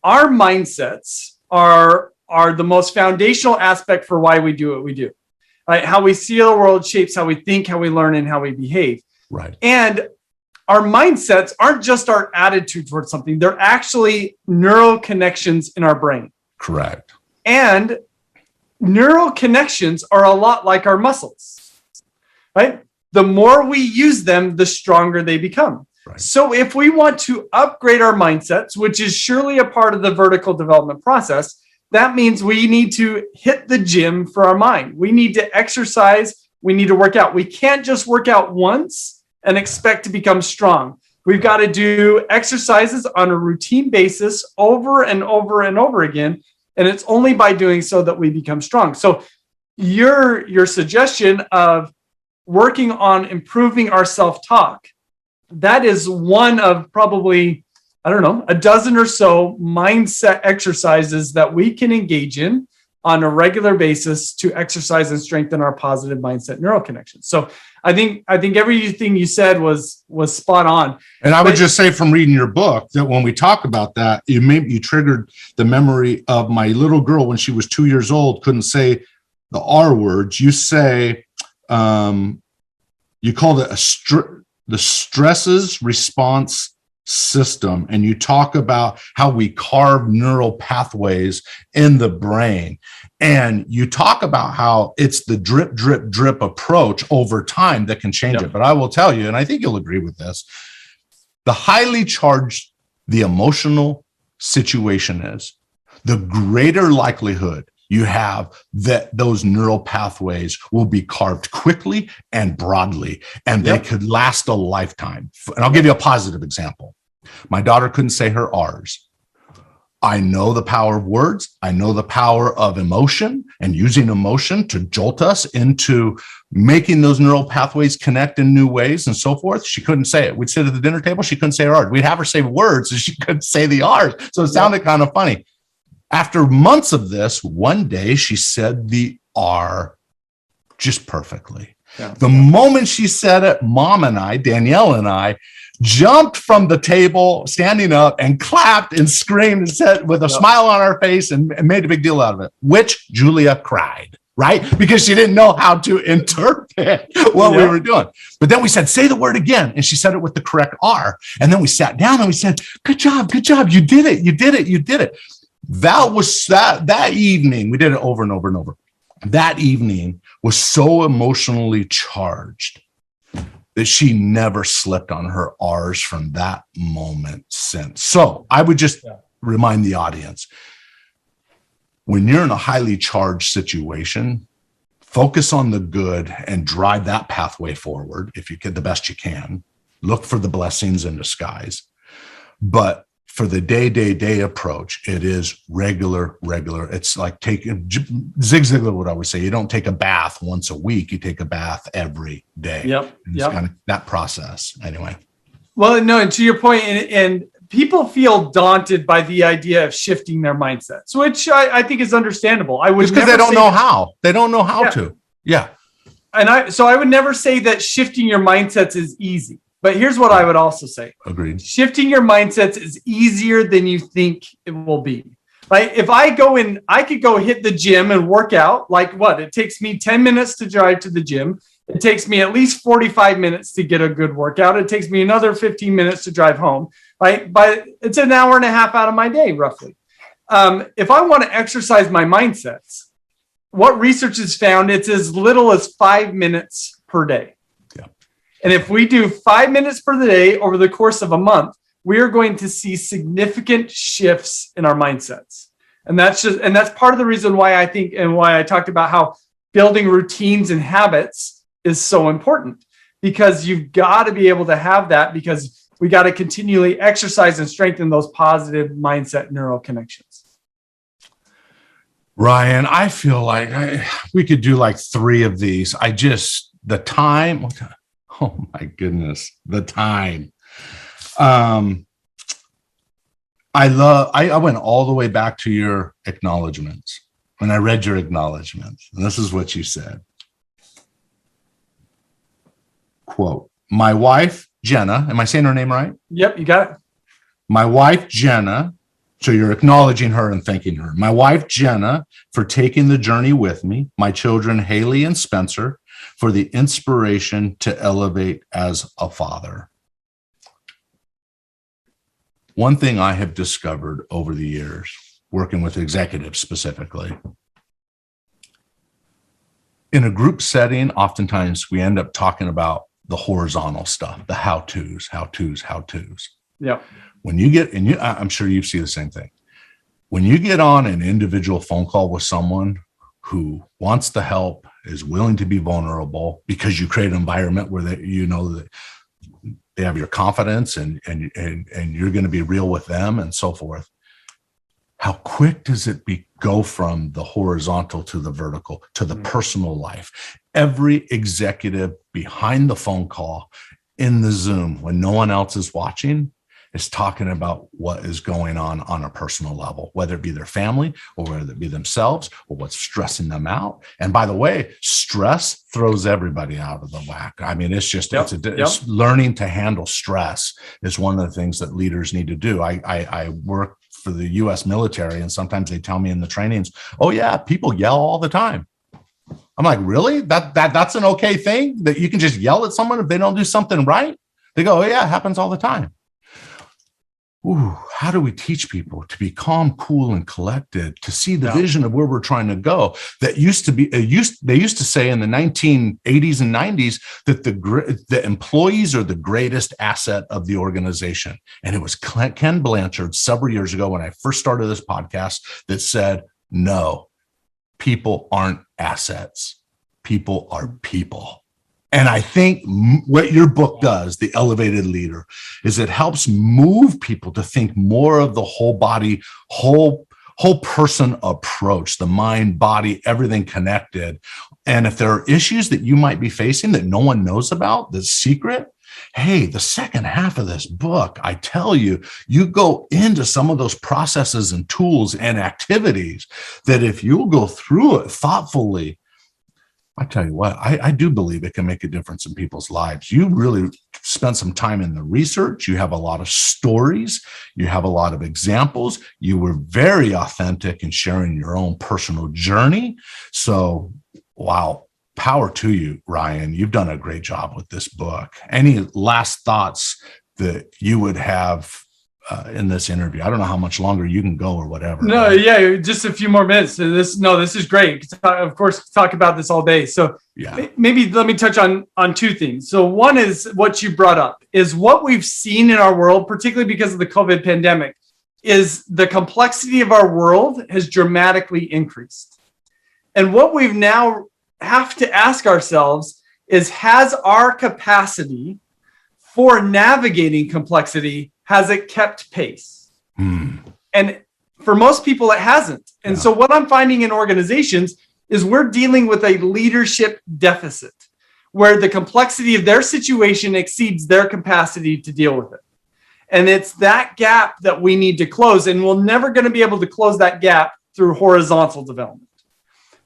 our mindsets are the most foundational aspect for why we do what we do. Right? How we see the world shapes how we think, how we learn, and how we behave. Right. And our mindsets aren't just our attitude towards something. They're actually neural connections in our brain. Correct. And neural connections are a lot like our muscles, right? The more we use them, the stronger they become. Right. So if we want to upgrade our mindsets, which is surely a part of the vertical development process, that means we need to hit the gym for our mind. We need to exercise. We need to work out. We can't just work out once and expect to become strong. We've got to do exercises on a routine basis over and over and over again. And it's only by doing so that we become strong. So your suggestion of working on improving our self-talk, that is one of probably, I don't know, a dozen or so mindset exercises that we can engage in on a regular basis to exercise and strengthen our positive mindset neural connections. So I think everything you said was spot on. And I would just say, from reading your book, that when we talk about that, you triggered the memory of my little girl when she was 2 years old, couldn't say the R words. You say, you called it the stresses response system, and you talk about how we carve neural pathways in the brain, and you talk about how it's the drip, drip, drip approach over time that can change it. But I will tell you, and I think you'll agree with this, the highly charged the emotional situation is, the greater likelihood you have that those neural pathways will be carved quickly and broadly, and they could last a lifetime. And I'll give you a positive example. My daughter couldn't say her R's. I know the power of words. I know the power of emotion, and using emotion to jolt us into making those neural pathways connect in new ways and so forth. She couldn't say it. We'd sit at the dinner table. She couldn't say her R's. We'd have her say words, and she couldn't say the R's. So it sounded kind of funny. After months of this, one day she said the R just perfectly. Yeah. The moment she said it, Mom and I, Danielle and I, jumped from the table, standing up, and clapped and screamed and said with a smile on our face, and made a big deal out of it, which Julia cried. right? Because she didn't know how to interpret what we were doing. But then we said, say the word again. And she said it with the correct R. And then we sat down and we said, good job. You did it. That was that evening. We did it over and over and over. That evening was so emotionally charged that she never slipped on her R's from that moment since. So I would just remind the audience, when you're in a highly charged situation, focus on the good and drive that pathway forward if you can, the best you can. Look for the blessings in disguise. But for the day approach, it is regular. It's like taking, Zig Ziglar would always say, you don't take a bath once a week, you take a bath every day. It's kind of that process anyway. Well, no, and to your point, and people feel daunted by the idea of shifting their mindsets, which I think is understandable. I would just because they don't know how. They don't know how to. Yeah. And I would never say that shifting your mindsets is easy. But here's what I would also say. Agreed. Shifting your mindsets is easier than you think it will be. Right? If I go in, I could go hit the gym and work out. Like what? It takes me 10 minutes to drive to the gym. It takes me at least 45 minutes to get a good workout. It takes me another 15 minutes to drive home. Right? But it's an hour and a half out of my day, roughly. If I want to exercise my mindsets, what research has found, it's as little as 5 minutes per day. And if we do 5 minutes per day over the course of a month, we are going to see significant shifts in our mindsets. And that's part of the reason why I think, and why I talked about how building routines and habits is so important, because you've got to be able to have that, because we got to continually exercise and strengthen those positive mindset neural connections. Ryan, I feel like we could do like 3 of these. The time. Oh my goodness, the time. I went all the way back to your acknowledgments when I read your acknowledgments. And this is what you said. Quote, my wife, Jenna, am I saying her name right? Yep, you got it. My wife, Jenna, so you're acknowledging her and thanking her. My wife, Jenna, for taking the journey with me. My children, Haley and Spencer, for the inspiration to elevate as a father. One thing I have discovered over the years, working with executives specifically, in a group setting, oftentimes we end up talking about the horizontal stuff, the how-tos. Yeah. When you get, and I'm sure you see the same thing. When you get on an individual phone call with someone who wants the help, is willing to be vulnerable, because you create an environment where that they have your confidence and you're going to be real with them and so forth. How quick does it go from the horizontal to the vertical to the personal life? Every executive behind the phone call, in the Zoom, when no one else is watching, is talking about what is going on a personal level, whether it be their family or whether it be themselves or what's stressing them out. And by the way, stress throws everybody out of the whack. I mean, it's just, it's learning to handle stress is one of the things that leaders need to do. I work for the US military, and sometimes they tell me in the trainings, oh yeah, people yell all the time. I'm like, really? That's an okay thing, that you can just yell at someone if they don't do something right? They go, oh yeah, it happens all the time. Ooh, how do we teach people to be calm, cool, and collected, to see the vision of where we're trying to go? That used to be, they used to say in the 1980s and 90s that the employees are the greatest asset of the organization. And it was Ken Blanchard several years ago when I first started this podcast that said, no, people aren't assets. People are people. And I think what your book does, The Elevated Leader, is it helps move people to think more of the whole body, whole person approach, the mind, body, everything connected. And if there are issues that you might be facing that no one knows about, the secret, hey, the second half of this book, I tell you, you go into some of those processes and tools and activities that if you'll go through it thoughtfully, I tell you what, I do believe it can make a difference in people's lives. You really spent some time in the research. You have a lot of stories. You have a lot of examples. You were very authentic in sharing your own personal journey. So Wow. Power to you, Ryan. You've done a great job with this book. Any last thoughts that you would have in this interview? I don't know how much longer you can go or whatever. No, yeah, just a few more minutes. This is great. Of course, talk about this all day. So maybe let me touch on two things. So one is what you brought up is what we've seen in our world, particularly because of the COVID pandemic, is the complexity of our world has dramatically increased. And what we've now have to ask ourselves is, has our capacity for navigating complexity, has it kept pace? And for most people, it hasn't. And so what I'm finding in organizations is we're dealing with a leadership deficit where the complexity of their situation exceeds their capacity to deal with it. And it's that gap that we need to close. And we're never going to be able to close that gap through horizontal development.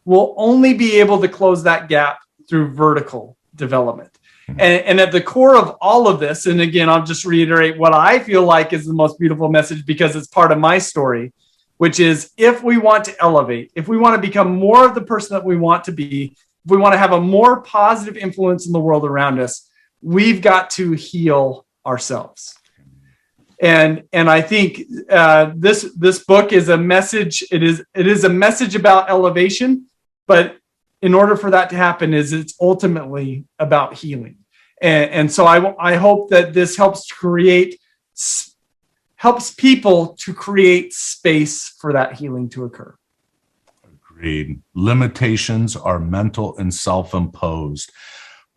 We'll only be able to close that gap through vertical development. And at the core of all of this, and again, I'll just reiterate what I feel like is the most beautiful message because it's part of my story, which is if we want to elevate, if we want to become more of the person that we want to be, if we want to have a more positive influence in the world around us, we've got to heal ourselves. And I think this book is a message. It is a message about elevation, but in order for that to happen, it's ultimately about healing. And so I hope that this helps people to create space for that healing to occur. Agreed. Limitations are mental and self-imposed,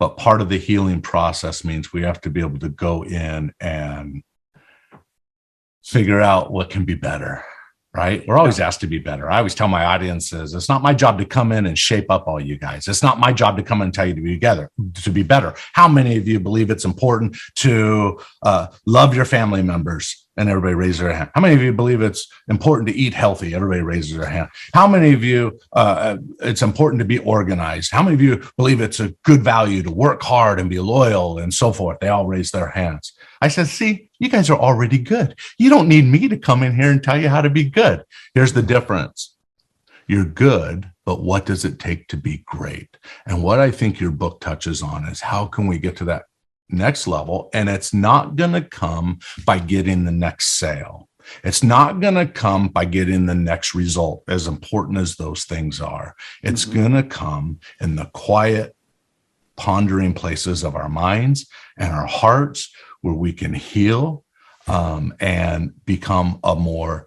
but part of the healing process means we have to be able to go in and figure out what can be better, right? We're always asked to be better. I always tell my audiences, it's not my job to come in and shape up all you guys. It's not my job to come in and tell you to be better. How many of you believe it's important to love your family members? And everybody raises their hand. How many of you believe it's important to eat healthy? Everybody raises their hand. How many of you, it's important to be organized? How many of you believe it's a good value to work hard and be loyal and so forth? They all raise their hands. I said, see, you guys are already good. You don't need me to come in here and tell you how to be good. Here's the difference. You're good, but what does it take to be great? And what I think your book touches on is how can we get to that next level? And it's not going to come by getting the next sale. It's not going to come by getting the next result, as important as those things are. It's going to come in the quiet, pondering places of our minds and our hearts where we can heal and become a more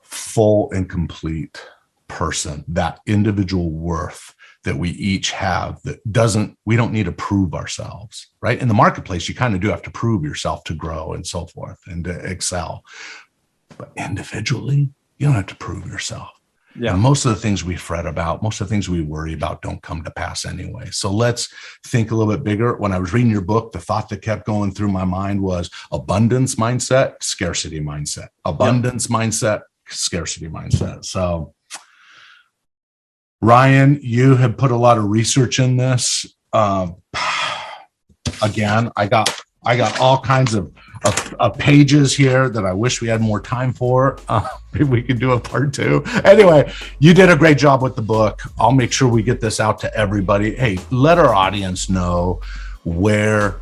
full and complete person, that individual worth that we each have we don't need to prove ourselves, right? In the marketplace, you kind of do have to prove yourself to grow and so forth and to excel. But individually, you don't have to prove yourself. Yeah. And most of the things we fret about, most of the things we worry about don't come to pass anyway. So let's think a little bit bigger. When I was reading your book, the thought that kept going through my mind was abundance mindset, scarcity mindset, abundance mindset, scarcity mindset. So Ryan, you have put a lot of research in this. Again, I got all kinds of pages here that I wish we had more time for. Maybe we could do a part 2. Anyway, you did a great job with the book. I'll make sure we get this out to everybody. Hey, let our audience know where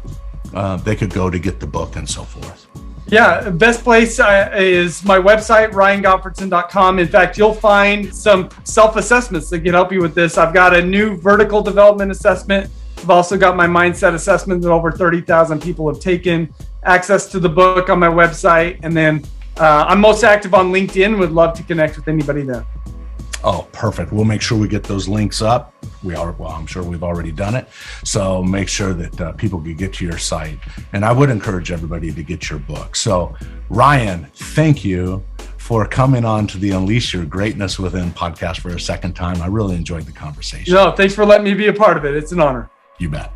they could go to get the book and so forth. Yeah, best place is my website, ryangottfredson.com. In fact, you'll find some self-assessments that can help you with this. I've got a new vertical development assessment. I've also got my mindset assessment that over 30,000 people have taken. Access to the book on my website. And then I'm most active on LinkedIn. Would love to connect with anybody there. Oh, perfect. We'll make sure we get those links up. I'm sure we've already done it. So make sure that people can get to your site. And I would encourage everybody to get your book. So Ryan, thank you for coming on to the Unleash Your Greatness Within podcast for a second time. I really enjoyed the conversation. No, thanks for letting me be a part of it. It's an honor. You bet.